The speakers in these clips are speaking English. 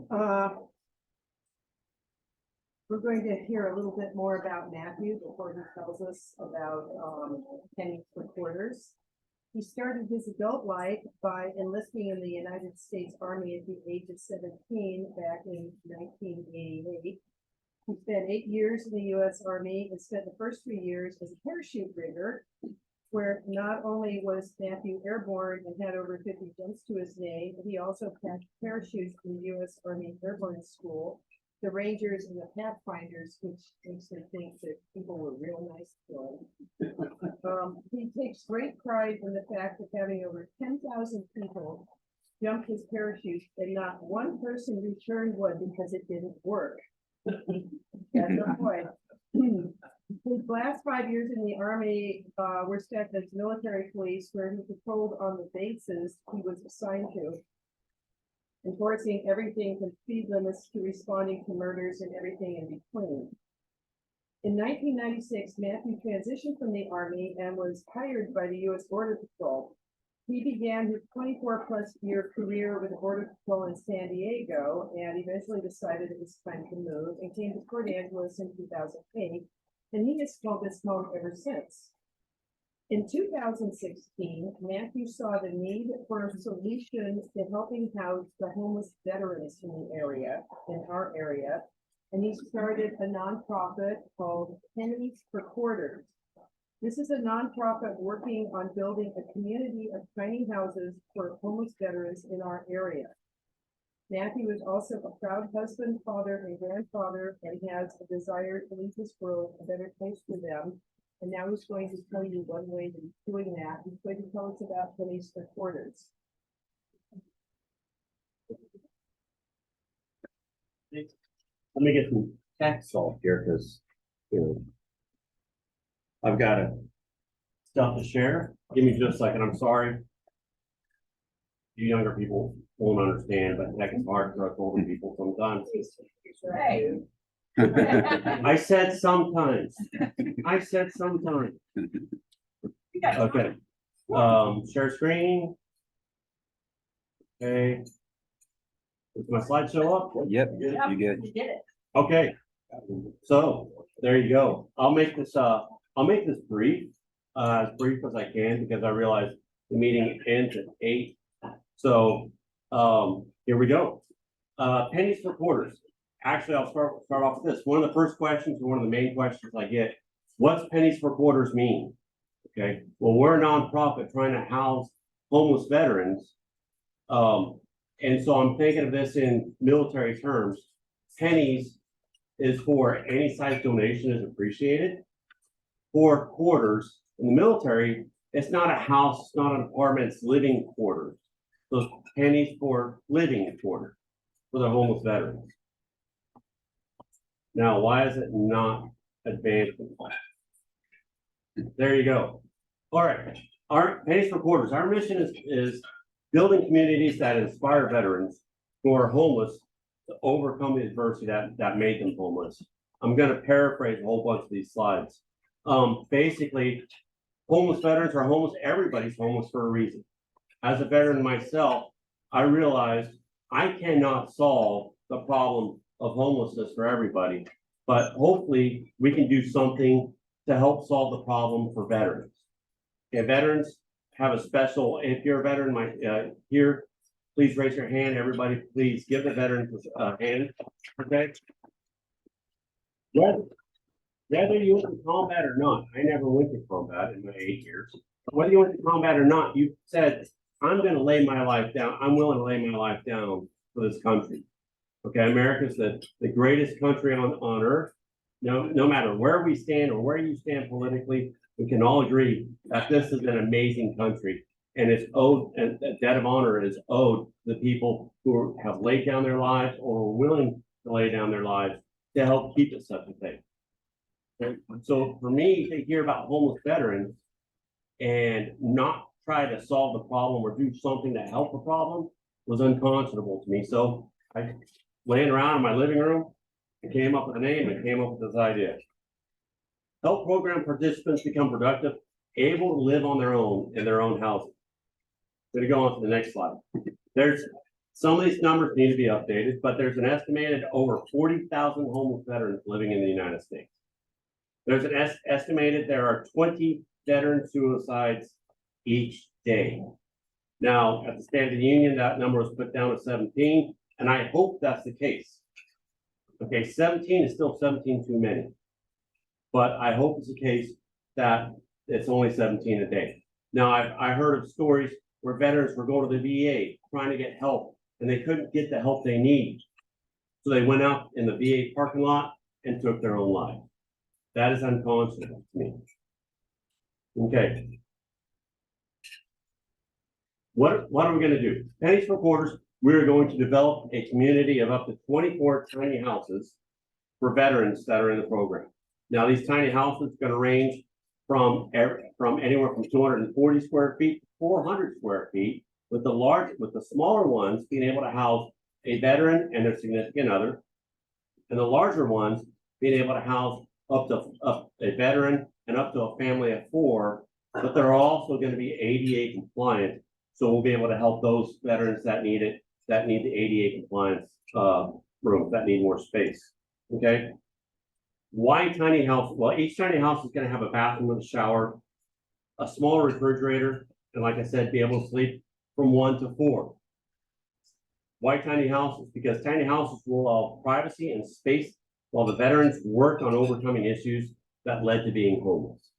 We're going to hear a little bit more about Matthew before he tells us about Pennies For Quarters. He started his adult life by enlisting in the United States Army at the age of 17 back in 1988. He spent 8 years in the U.S. Army and spent the first 3 years as a parachute rigger, where not only was Matthew airborne and had over 50 jumps to his name, but he also passed parachutes in the U.S. Army Airborne School, the Rangers and the Pathfinders, which makes me think that people were real nice to him. He takes great pride in the fact of having over 10,000 people jump his parachute and not one person returned one because it didn't work. That's a point. His last 5 years in the Army were spent as military police, where he patrolled on the bases he was assigned to, enforcing everything from speed limits to responding to murders and everything in between. In 1996, Matthew transitioned from the Army and was hired by the U.S. Border Patrol. He began his 24-plus year career with the Border Patrol in San Diego and eventually decided it was time to move and came to Port Angeles in 2008, and he has called this home ever since. In 2016, Matthew saw the need for a solution to helping house the homeless veterans in the area, in our area, and he started a nonprofit called Pennies For Quarters. This is a nonprofit working on building a community of tiny houses for homeless veterans in our area. Matthew is also a proud husband, father, and grandfather, and has a desire to leave this world a better place for them. And now he's going to tell you one way that he's doing that. He's going to tell us about Pennies For Quarters. Let me get some text off here because, I've got stuff to share. Give me just a second. I'm sorry. You younger people won't understand, but heck, it's hard for us older people sometimes. Hey. I said sometimes. I said sometimes. Okay. Share screen. Okay. Does my slide show up? Yep, you good. You did it. Okay. So there you go. I'll make this brief, as brief as I can, because I realize the meeting ends at 8. So here we go. Pennies For Quarters. Actually, I'll start off with this. One of the first questions, or one of the main questions I get, what's Pennies For Quarters mean? Okay, well, we're a nonprofit trying to house homeless veterans. And so I'm thinking of this in military terms. Pennies is for any size donation is appreciated. For quarters in the military, it's not a house, it's not an apartment, it's living quarters. Those pennies for living quarters for the homeless veterans. Now, why is it not advancing? There you go. All right, our Pennies For Quarters. Our mission is building communities that inspire veterans who are homeless to overcome the adversity that made them homeless. I'm going to paraphrase a whole bunch of these slides. Basically, homeless veterans are homeless. Everybody's homeless for a reason. As a veteran myself, I realized I cannot solve the problem of homelessness for everybody, but hopefully we can do something to help solve the problem for veterans. Okay, veterans have a special, if you're a veteran here, please raise your hand. Everybody, please give the veterans a hand. Okay. Whether you went to combat or not, I never went to combat in my 8 years. But whether you went to combat or not, you said, I'm going to lay my life down. I'm willing to lay my life down for this country. Okay, America's the greatest country on earth. No matter where we stand or where you stand politically, we can all agree that this is an amazing country, and it's owed, and a debt of honor is owed to the people who have laid down their lives or are willing to lay down their lives to help keep it such a thing. Okay? So for me to hear about homeless veterans and not try to solve the problem or do something to help the problem was unconscionable to me. So I laying around in my living room and came up with a name and came up with this idea. Help program participants become productive, able to live on their own in their own housing. Going to go on to the next slide. There's Some of these numbers need to be updated, but there's an estimated over 40,000 homeless veterans living in the United States. There's an estimated there are 20 veteran suicides each day. Now, at the State of the Union, that number was put down to 17, and I hope that's the case. Okay, 17 is still 17 too many. But I hope it's the case that it's only 17 a day. Now, I heard of stories where veterans were going to the VA trying to get help, and they couldn't get the help they need. So they went out in the VA parking lot and took their own life. That is unconscionable to me. Okay. What are we going to do? Pennies for Quarters, we're going to develop a community of up to 24 tiny houses for veterans that are in the program. Now, these tiny houses are going to range from anywhere from 240 square feet to 400 square feet, with the smaller ones being able to house a veteran and their significant other, and the larger ones being able to house up a veteran and up to a family of 4, but they're also going to be ADA compliant. So we'll be able to help those veterans that need it, that need the ADA compliance rooms, that need more space. Okay. Why tiny house? Well, each tiny house is going to have a bathroom with a shower, a small refrigerator, and like I said, be able to sleep from 1 to 4. Why tiny houses? Because tiny houses will allow privacy and space while the veterans work on overcoming issues that led to being homeless.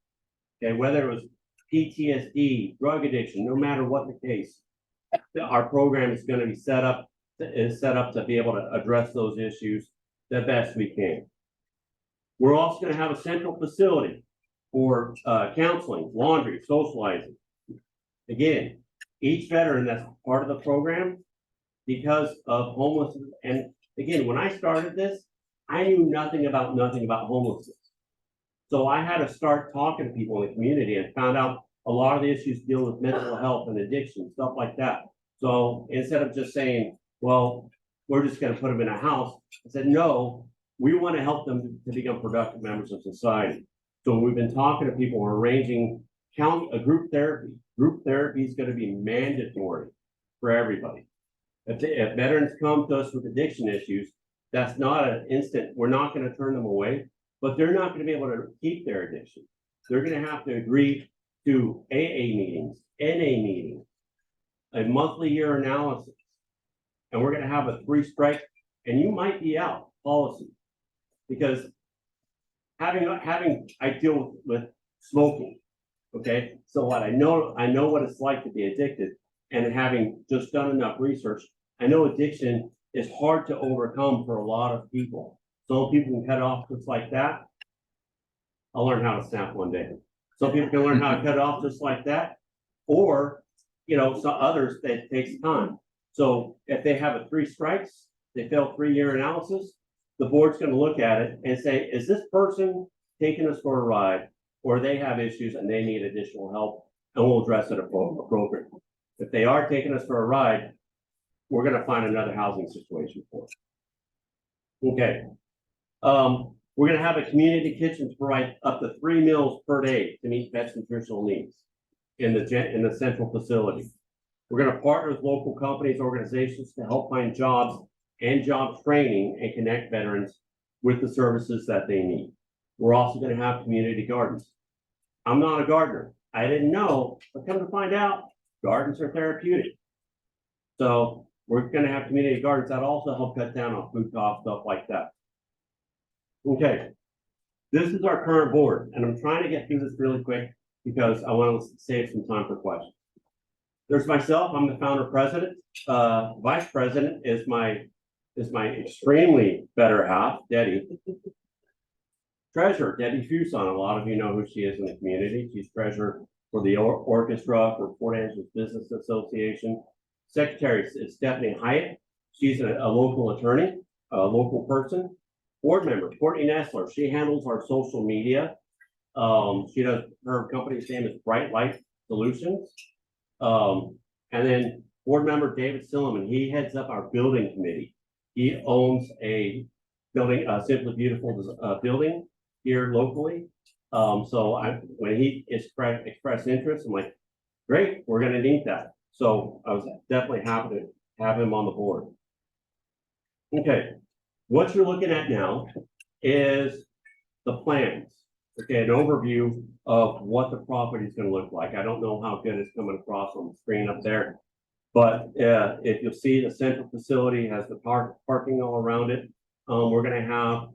Okay, whether it was PTSD, drug addiction, no matter what the case, our program is going to be set up to be able to address those issues the best we can. We're also going to have a central facility for counseling, laundry, socializing. Again, each veteran that's part of the program, because of homelessness, and again, when I started this, I knew nothing about homelessness. So I had to start talking to people in the community and found out a lot of the issues deal with mental health and addiction, stuff like that. So instead of just saying, well, we're just going to put them in a house, I said, no, we want to help them to become productive members of society. So we've been talking to people, we're arranging group therapy. Group therapy is going to be mandatory for everybody. If veterans come to us with addiction issues, that's not an instant, we're not going to turn them away, but they're not going to be able to keep their addiction. They're going to have to agree to AA meetings, NA meetings, a monthly year analysis, and we're going to have a 3-strike, and you might be out policy, because I deal with smoking. Okay, so what I know what it's like to be addicted, and having just done enough research, I know addiction is hard to overcome for a lot of people. Some people can cut it off just like that. I'll learn how to snap one day. Some people can learn how to cut it off just like that, or some others that takes time. So if they have a 3 strikes, they fail 3-year analysis, the board's going to look at it and say, is this person taking us for a ride, or they have issues and they need additional help, and we'll address it appropriately. If they are taking us for a ride, we're going to find another housing situation for them. Okay. We're going to have a community kitchen to provide up to 3 meals per day to meet vets' nutritional needs in the central facility. We're going to partner with local companies, organizations to help find jobs and job training and connect veterans with the services that they need. We're also going to have community gardens. I'm not a gardener. I didn't know, but come to find out, gardens are therapeutic. So we're going to have community gardens that also help cut down on food costs, stuff like that. Okay, this is our current board, and I'm trying to get through this really quick because I want to save some time for questions. There's myself, I'm the founder president. Vice president is my extremely better half, Debbie. Treasurer, Debbie Fuson, a lot of you know who she is in the community. She's treasurer for the orchestra for Port Angeles Business Association. Secretary is Stephanie Hyatt. She's a local attorney, a local person. Board member, Courtney Nestler. She handles our social media. Her company's name is Bright Light Solutions. And then board member David Silliman, he heads up our building committee. He owns a building, Simply Beautiful building here locally. When he expressed interest, I'm like, great, we're going to need that. So I was definitely happy to have him on the board. Okay, what you're looking at now is the plans. Okay, an overview of what the property is going to look like. I don't know how good it's coming across on the screen up there, but if you'll see, the central facility has the parking all around it. We're going to have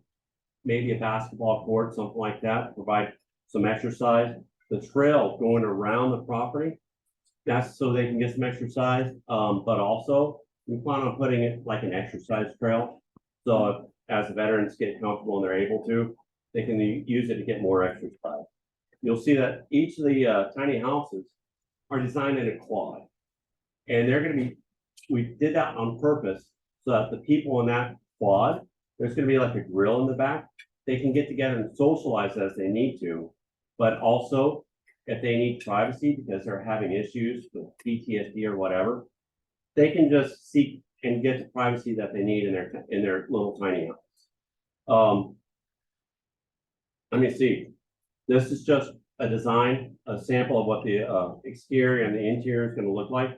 maybe a basketball court, something like that, provide some exercise. The trail going around the property, that's so they can get some exercise, but also we plan on putting it like an exercise trail. So as the veterans get comfortable and they're able to, they can use it to get more exercise. You'll see that each of the tiny houses are designed in a quad. And they're going to be, we did that on purpose so that the people in that quad, there's going to be like a grill in the back. They can get together and socialize as they need to, but also if they need privacy because they're having issues with PTSD or whatever, they can just seek and get the privacy that they need in their little tiny house. Let me see. This is just a design, a sample of what the exterior and the interior is going to look like.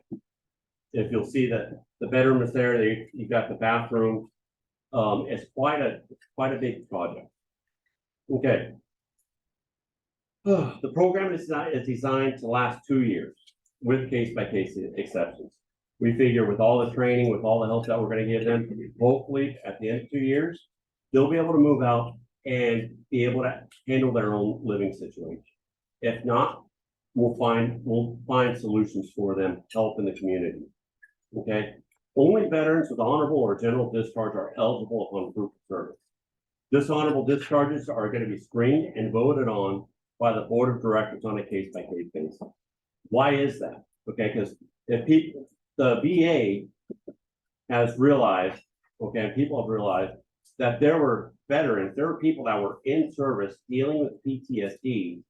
If you'll see that the bedroom is there, you've got the bathroom. It's quite a big project. Okay. The program is designed to last 2 years with case-by-case exceptions. We figure with all the training, with all the help that we're going to give them, hopefully at the end of 2 years, they'll be able to move out and be able to handle their own living situation. If not, we'll find solutions for them, help in the community. Okay. Only veterans with honorable or general discharge are eligible upon proof of service. Dishonorable discharges are going to be screened and voted on by the board of directors on a case-by-case basis. Why is that? Okay, because if the VA has realized, okay, people have realized that there were veterans, there were people that were in service dealing with PTSD,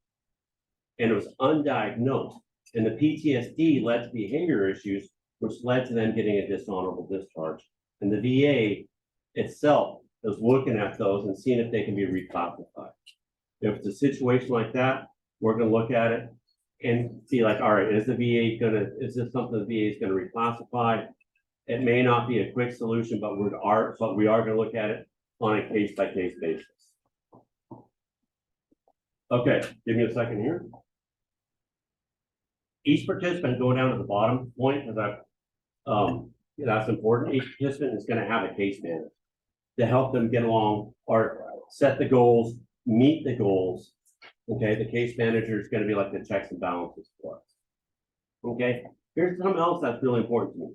and it was undiagnosed, and the PTSD led to behavior issues, which led to them getting a dishonorable discharge. And the VA itself is looking at those and seeing if they can be reclassified. If it's a situation like that, we're going to look at it and see like, all right, is this something the VA is going to reclassify? It may not be a quick solution, but we are going to look at it on a case-by-case basis. Okay, give me a second here. Each participant, go down to the bottom point, because that's important. Each participant is going to have a case manager to help them get along or set the goals, meet the goals. Okay, the case manager is going to be like the checks and balances for us. Okay, here's something else that's really important to me.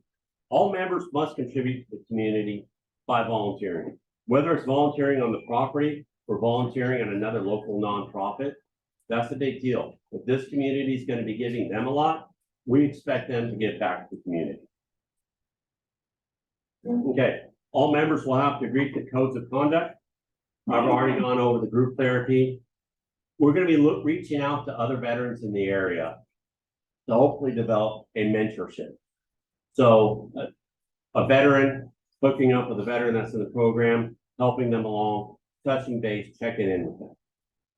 All members must contribute to the community by volunteering, whether it's volunteering on the property or volunteering on another local nonprofit. That's a big deal. If this community is going to be giving them a lot, we expect them to give back to the community. Okay, all members will have to agree to codes of conduct. I've already gone over the group therapy. We're going to be reaching out to other veterans in the area to hopefully develop a mentorship. So a veteran hooking up with a veteran that's in the program, helping them along, touching base, checking in with them.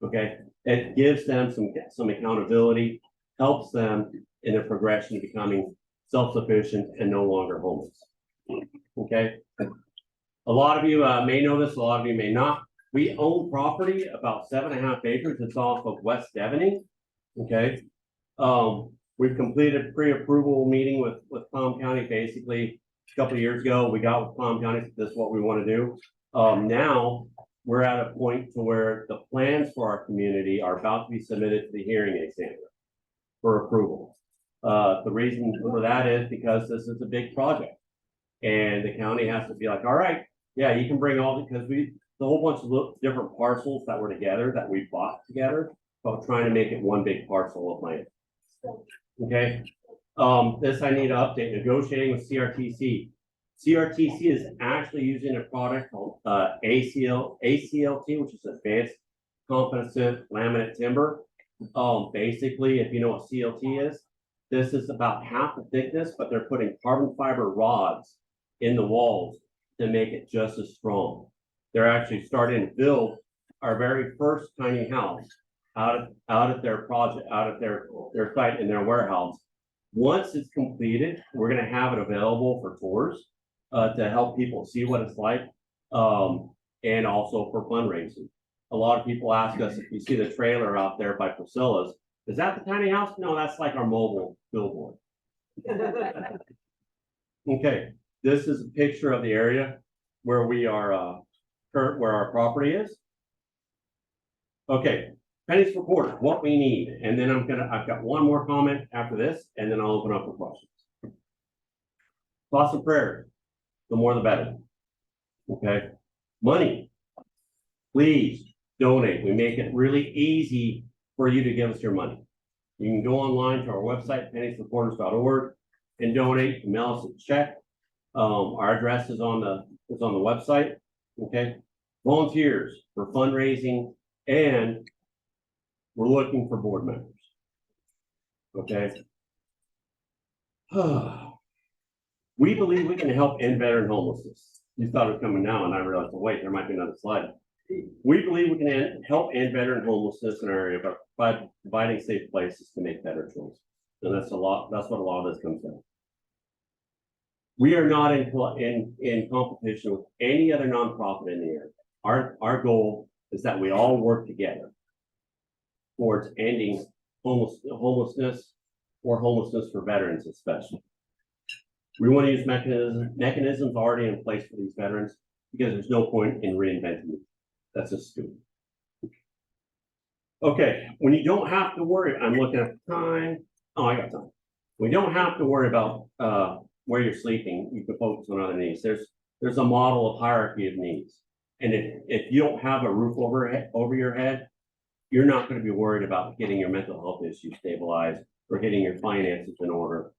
Okay, it gives them some accountability, helps them in their progression to becoming self-sufficient and no longer homeless. Okay, a lot of you may know this, a lot of you may not. We own property about 7.5 acres. It's off of West Devaney. Okay, we've completed a pre-approval meeting with Palm County. Basically, a couple of years ago, we got with Palm County. This is what we want to do. Now we're at a point to where the plans for our community are about to be submitted to the hearing examiner for approval. The reason for that is because this is a big project, and the county has to be like, all right, yeah, you can bring all, because the whole bunch of different parcels that were together that we bought together, but trying to make it one big parcel of land. Okay, this I need to update. Negotiating with CRTC. CRTC is actually using a product called ACLT, which is Advanced Composite Laminate Timber. Basically, if you know what CLT is, this is about half the thickness, but they're putting carbon fiber rods in the walls to make it just as strong. They're actually starting to build our very first tiny house out of their project, out of their site in their warehouse Once it's completed, we're gonna have it available for tours, to help people see what it's like, and also for fundraising. A lot of people ask us, if you see the trailer out there by Priscilla's, is that the tiny house? No, that's like our mobile billboard. Okay, this is a picture of the area where we are, where our property is. Okay, pennies for quarters, what we need, and then I've got one more comment after this, and then I'll open up for questions. Thoughts and prayers, the more the better. Okay, money, please donate. We make it really easy for you to give us your money. You can go online to our website, penniesforquarters.org, and donate. Mail us a check. Our address is on the website. Okay, volunteers for fundraising, and we're looking for board members. Okay. We believe we can help end veteran homelessness. You thought it was coming now, and I realized, oh, wait, there might be another slide. We believe we can help end veteran homelessness in our area by providing safe places to make better choices. And that's what a lot of this comes down. We are not in competition with any other nonprofit in the area. Our goal is that we all work together towards ending homelessness or homelessness for veterans especially. We want to use mechanisms already in place for these veterans because there's no point in reinventing it. That's just stupid. Okay, when you don't have to worry, I'm looking at the time. Oh, I got time. We don't have to worry about where you're sleeping. You can focus on other needs. There's a model of hierarchy of needs. And if you don't have a roof over your head, you're not going to be worried about getting your mental health issues stabilized or getting your finances in order.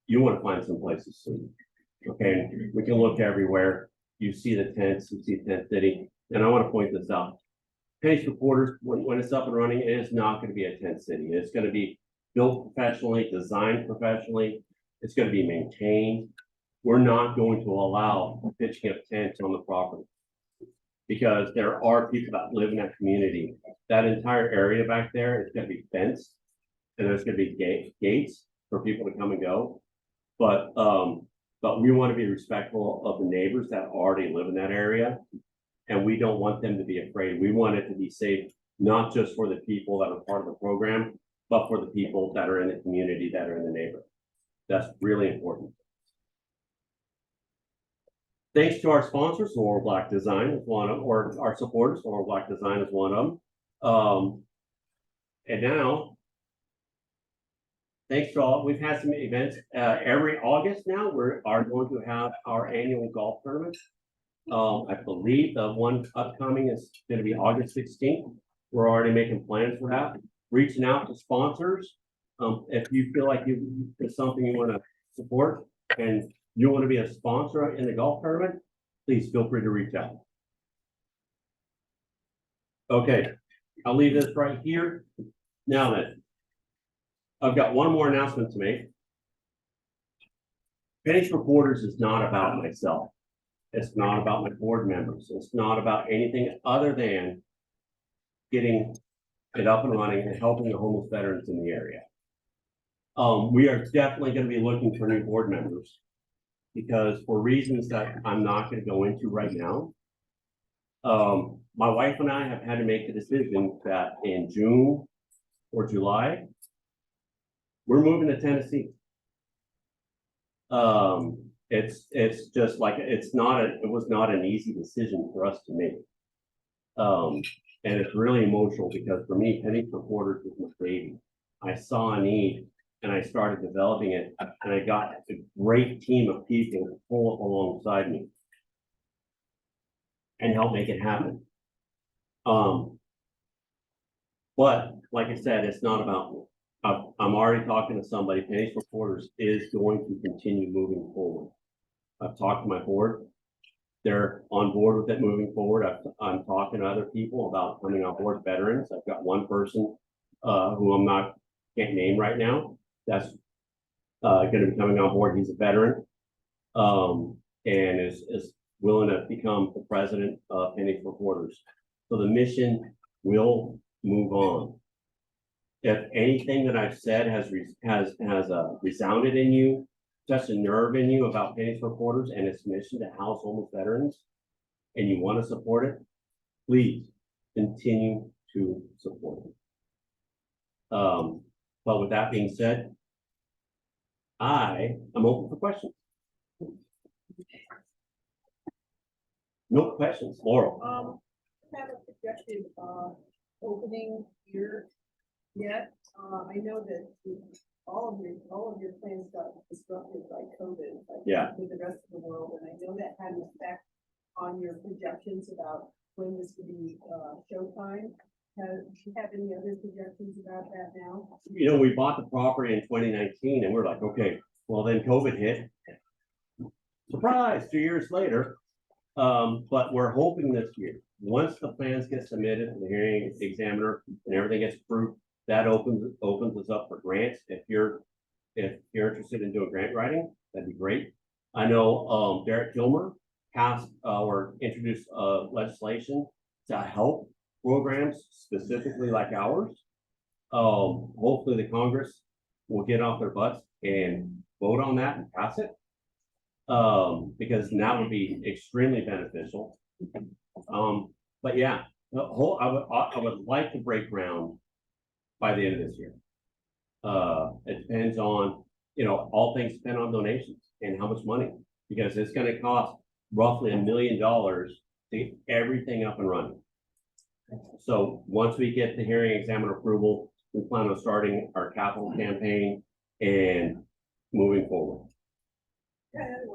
You want to find some place to sleep. Okay, we can look everywhere. You see the tents, you see Tent City. And I want to point this out. Pennies for Quarters, when it's up and running, it is not going to be a tent city. It's going to be built professionally, designed professionally. It's going to be maintained. We're not going to allow pitching of tents on the property because there are people that live in that community. That entire area back there is going to be fenced, and there's going to be gates for people to come and go. But we want to be respectful of the neighbors that already live in that area. And we don't want them to be afraid. We want it to be safe, not just for the people that are part of the program, but for the people that are in the community, that are in the neighborhood. That's really important. Thanks to our sponsors, Laurel Black Design is one of them, or our supporters, Laurel Black Design is one of them. And now, thanks to all, we've had some events every August now. We are going to have our annual golf tournament. I believe the one upcoming is going to be August 16th. We're already making plans for that. Reaching out to sponsors. If you feel like there's something you want to support and you want to be a sponsor in the golf tournament, please feel free to reach out. Okay, I'll leave this right here. Now then, I've got one more announcement to make. Pennies for Quarters is not about myself. It's not about my board members. It's not about anything other than getting it up and running and helping the homeless veterans in the area. We are definitely going to be looking for new board members because for reasons that I'm not going to go into right now, my wife and I have had to make the decision that in June or July, we're moving to Tennessee. It's just like it was not an easy decision for us to make. And it's really emotional because for me, Pennies for Quarters was my baby. I saw a need and I started developing it, and I got a great team of people to pull up alongside me and help make it happen. But like I said, it's not about me. I'm already talking to somebody. Pennies for Quarters is going to continue moving forward. I've talked to my board. They're on board with it moving forward. I'm talking to other people about coming on board, veterans. I've got one person who can't name right now. That's going to be coming on board. He's a veteran and is willing to become the president of Pennies for Quarters. So the mission will move on. If anything that I've said has resounded in you, touched a nerve in you about Pennies for Quarters and its mission to house homeless veterans, and you want to support it, please continue to support it. But with that being said, I am open for questions. No questions, Laurel. Have a projected, opening year yet? I know that all of your plans got disrupted by COVID, like Yeah. with the rest of the world, and I know that had an effect on your projections about when this would be, showtime. Do you have any other projections about that now? You know, we bought the property in 2019 and we're like, okay, well then COVID hit. Surprise, 2 years later. But we're hoping this year, once the plans get submitted to the hearing examiner and everything gets approved, that opens us up for grants. If you're interested in doing grant writing, that'd be great. I know, Derek Kilmer passed or introduced, legislation to help programs specifically like ours. Hopefully the Congress will get off their butts and vote on that and pass it. Because that would be extremely beneficial. But yeah, I would like to break ground by the end of this year. It depends on, all things depend on donations and how much money, because it's going to cost roughly $1 million to get everything up and running. So once we get the hearing examiner approval, we plan on starting our capital campaign and moving forward. Yeah, another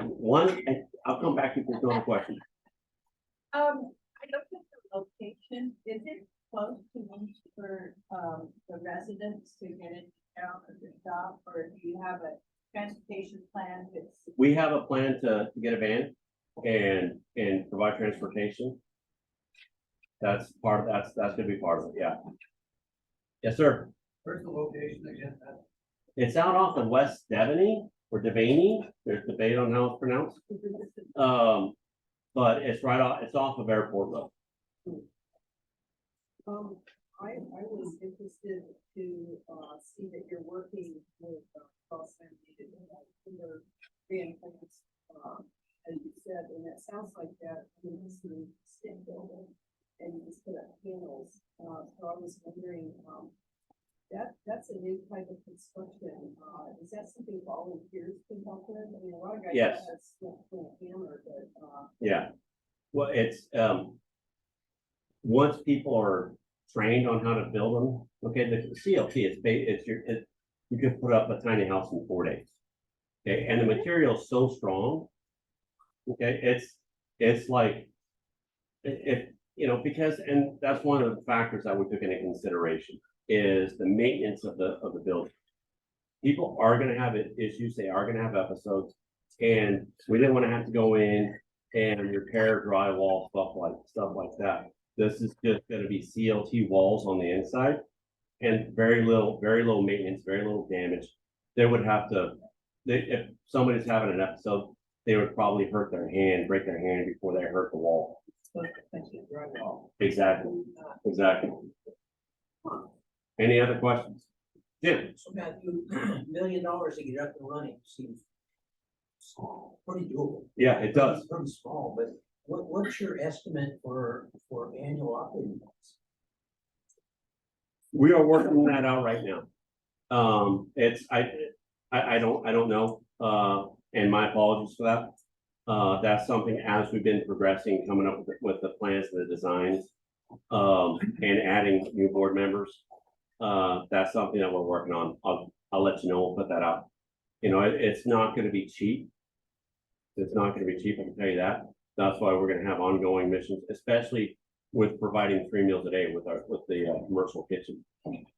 one. I'll come back if there's no other questions. I looked at the location. Is it close to reach for the residents to get into town or the shop, or do you have a transportation plan? We have a plan to get a van and provide transportation. That's gonna be part of it, yeah. Yes, sir. Where's the location again? It's out off of West Devaney or Devaney. There's debate on how it's pronounced. But it's off of Airport Road. I was interested to see that you're working with cross-family timber reinforcements, as you said, and it sounds like that means the stick building and you just put up panels. So I was wondering, that's a new type of construction. Is that something volunteers can help with? I mean, a lot of guys Yes. have a hammer, but Yeah. Well, it's once people are trained on how to build them. Okay, the CLT you could put up a tiny house in 4 days. Okay, and the material is so strong. Okay, it's like because, and that's one of the factors that we took into consideration is the maintenance of the building. People are going to have issues. They are going to have episodes, and we didn't want to have to go in and repair drywall, stuff like that. This is just going to be CLT walls on the inside, and very low maintenance, very little damage. They would have to, if somebody's having an episode, they would probably break their hand before they hurt the wall. Exactly. Any other questions? Jim? So Matthew, $1 million to get up and running seems pretty doable. Yeah, it does. Pretty small, but what's your estimate for annual operating costs? We are working that out right now. I don't know. And my apologies for that. That's something as we've been progressing, coming up with the plans and the designs, and adding new board members. That's something that we're working on. I'll let you know. We'll put that out. It's not going to be cheap. It's not going to be cheap. I can tell you that. That's why we're going to have ongoing missions, especially with providing 3 meals a day with the commercial kitchen.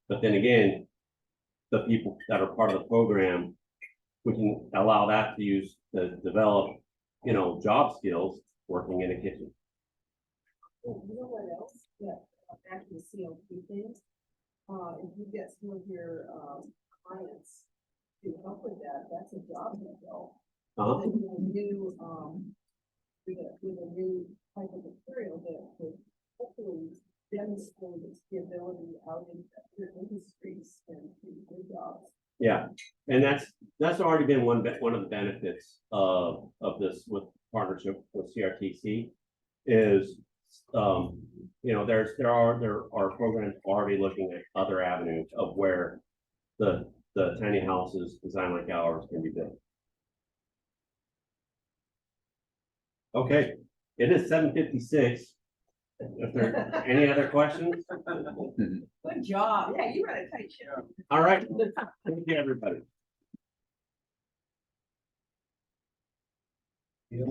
But then again, the people that are part of the program, we can allow that to develop, job skills working in a kitchen. You know what else? Yeah, back to the CLT thing. If you get some of your clients to help with that, that's a job as well. With a new type of material that could hopefully demonstrated the ability out in the industries and do good jobs. Yeah, and that's already been one of the benefits of this with partnership with CRTC is, there are programs already looking at other avenues of where the tiny houses designed like ours can be built. Okay, it is 7:56. If there are any other questions, Good job. Yeah, you ran a tight ship. all right, thank you, everybody.